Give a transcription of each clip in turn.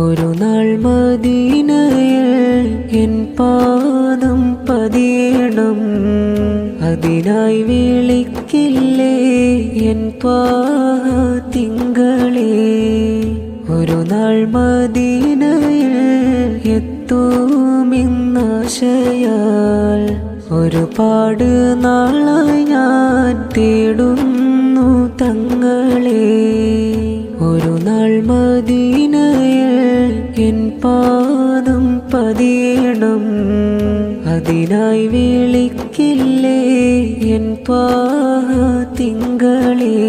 ഒരു നാൾ മദീനയിൽ എൻ പാദം പതിയണം, അതിനായി വിളിക്കില്ലേ എൻ ത്വാഹ തിങ്കളേ. ഒരു നാൾ മദീനയിൽ എത്തുമെന്നാശയാൽ ഒരുപാട് നാളായി ഞാൻ തേടുന്നു തങ്ങളെ. ഒരു നാൾ മദീനയിൽ എൻ പാദം പതിയണം, അതിനായി വിളിക്കില്ലേ എൻ ത്വാഹ തിങ്കളേ.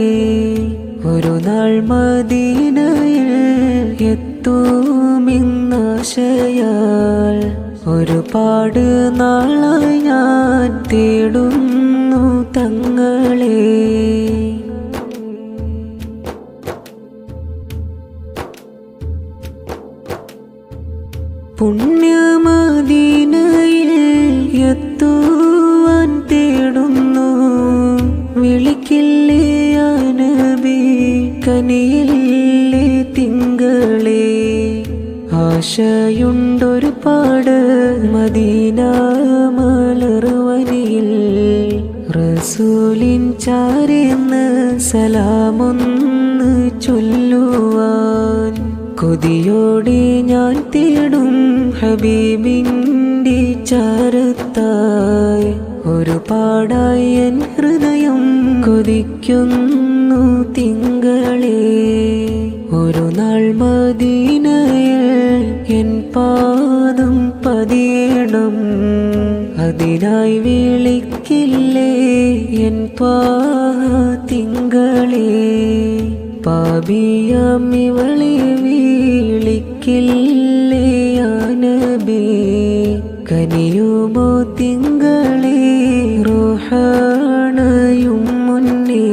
ഒരു നാൾ മദീനയിൽ എത്തുമെന്നാശയാൽ ഒരുപാട് നാളായി ഞാൻ തേടുന്നു തങ്ങളെ. പുണ്യമദീനയിൽ എത്തുവാൻ തേടുന്നു, വിളിക്കില്ലേ യാ നബി കനിയില്ലേ തിങ്കളേ. ആശയുണ്ടൊരുപാട് മദീന മലർവനിയിൽ, റസൂലിൻ ചാരേന്ന് സലാമൊന്ന് ചൊല്ലുവാൻ. കൊതിയോടെ ഞാൻ തേടും ഹബീബിൻ്റെ ചാരത്തായി, ഒരുപാടായി എൻ ഹൃദയം കൊതിക്കുന്നു തിങ്കളേ. ഒരു നാൾ മദീനയിൽ എൻ പാദം പതിയണം, അതിനായി വിളിക്കില്ലേ എൻ ത്വാഹ തിങ്കളേ. പാപിയാമിവളെ വിളിക്കില്ലേ യാ നബി കനിയുമോ തിങ്കളേ റൂഹാണയും മുന്നേ.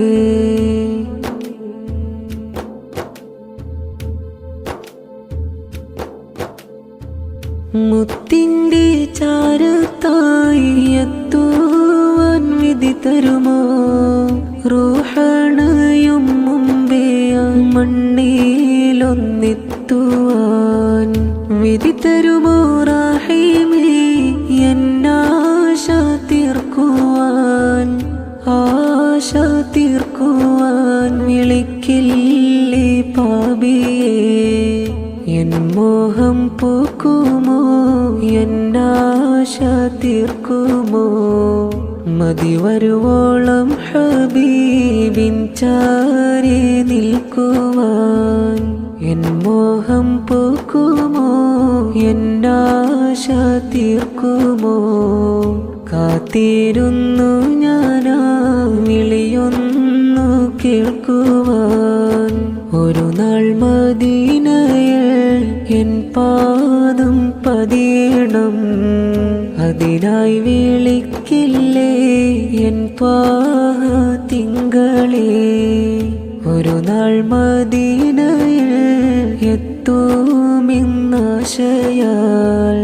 മുത്തിൻ്റെ ചാരത്തായി എത്തുവാൻ വിധി തരുമോ, റൂഹാണയും മുമ്പേ മണ്ണിലൊന്നെത്തുവാൻ വിധി തരുമോ റഹീമേ. എന്നാശ തീർക്കുവാൻ, ആശ തീർക്കുവാൻ വിളിക്കില്ലേ പാപിയേ. എൻ മോഹം പോക്കുമോ, എന്നാശ തീർക്കുമോ, മതി വരുവോളം ഹബീബിൻ ചാരെ നിൽക്കുവാൻ. എൻ മോഹം പോക്കുമോ, എന്നാശ തീർക്കുമോ, കാത്തിരുന്നു ഞാനാ വിളിയൊന്നു കേൾക്കുവാൻ. ഒരു നാൾ മദീനയിൽ എൻ പാദം പതിയണം, അതിനായി വിളിക്കില്ലേ എൻ ത്വാഹ തിങ്കളേ. ഒരു നാൾ മദീനയിൽ എത്തുമെന്നാശയാൽ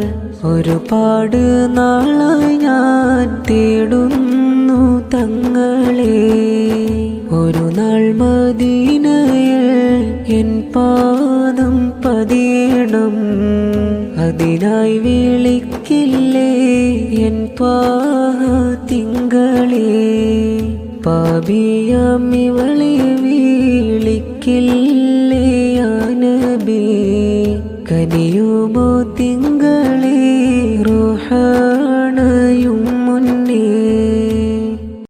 ഒരുപാട് നാളായി ഞാൻ തേടുന്നു തങ്ങളെ. ഒരു നാൾ മദീനയിൽ എൻ പാദം പതിയണം, അതിനായി വിളിക്കില്ലേ എൻ ത്വാഹ തിങ്കളേ. പാപിയാമിവളെ വിളിക്കില്ലേ യാ നബി കനിയുമോ തിങ്കളേ